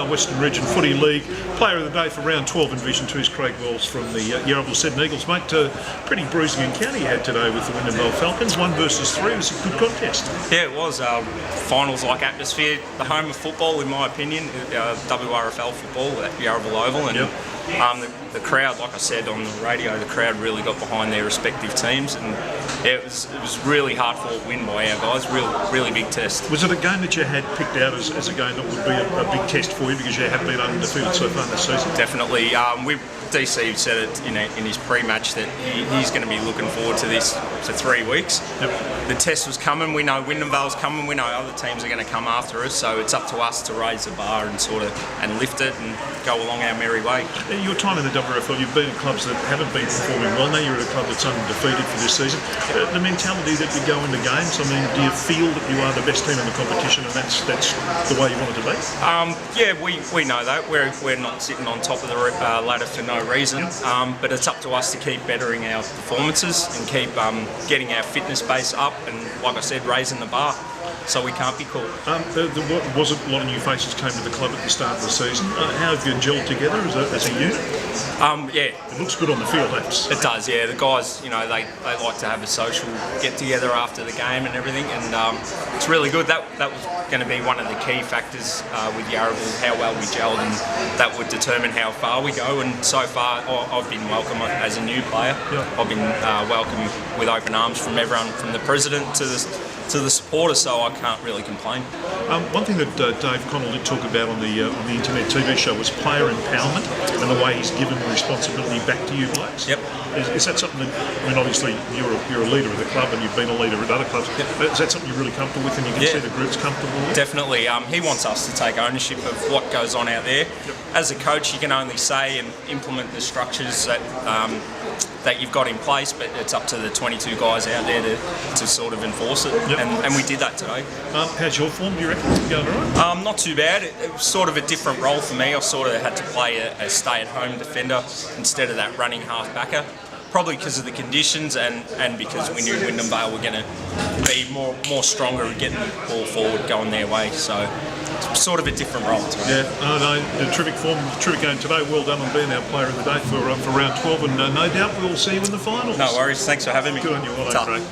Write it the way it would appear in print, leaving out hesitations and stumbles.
Western Region Footy League. Player of the day for round 12 in Division 2 is Craig Wells from the Yarraville Seddon Eagles. Mate, pretty bruising encounter you had today with the Wyndham Falcons. 1 versus 3. It was a good contest. Yeah, it was. Finals-like atmosphere. The home of football, in my opinion. WRFL football at Yarraville Oval. And the crowd, like I said on the radio, the crowd really got behind their respective teams. And yeah, it was really hard-fought win by our guys. Really big test. Was it a game that you had picked out as a game that would be a big test for you because you have been undefeated so far this season? Definitely. DC said it in his pre-match that he's going to be looking forward to this for 3 weeks. Yep. The test was coming. We know Wyndham Vale's coming. We know other teams are going to come after us. So it's up to us to raise the bar and lift it and go along our merry way. Your time in the WRFL, you've been at clubs that haven't been performing well. Now you're at a club that's undefeated for this season. The mentality that you go into games, I mean, do you feel that you are the best team in the competition and that's the way you want it to be? Yeah, we know that. We're not sitting on top of the ladder for no reason, but it's up to us to keep bettering our performances and keep getting our fitness base up and, like I said, raising the bar so we can't be caught. There wasn't a lot of new faces came to the club at the start of the season. How have you gelled together as a unit? Yeah. It looks good on the field, perhaps. It does, yeah. The guys, they like to have a social get-together after the game and everything, and it's really good. That was going to be one of the key factors with Yarraville, how well we gelled, and that would determine how far we go. And so far, I've been welcome as a new player. Yeah. I've been welcomed with open arms from everyone, from the president to the supporters, so I can't really complain. One thing that Dave Connell did talk about on the internet TV show was player empowerment and the way he's given the responsibility back to you blokes. Yep. Is that something that, I mean, obviously you're a leader of the club and you've been a leader at other clubs. Yep. Is that something you're really comfortable with and you can see the group's comfortable with? Definitely. He wants us to take ownership of what goes on out there. Yep. As a coach, you can only say and implement the structures that you've got in place, but it's up to the 22 guys out there to sort of enforce it. Yep. And we did that today. How's your form, do you reckon? Going all right? Not too bad. It was sort of a different role for me. I sort of had to play a stay-at-home defender instead of that running half-backer. Probably because of the conditions and because we knew Wyndham Vale were going to be more stronger at getting the ball forward, going their way. So it's sort of a different role today. Yeah, the terrific form, terrific game today. Well done on being our player of the day for round 12, and no doubt we'll see you in the finals. No worries. Thanks for having me. Good on you. Well done, Craig.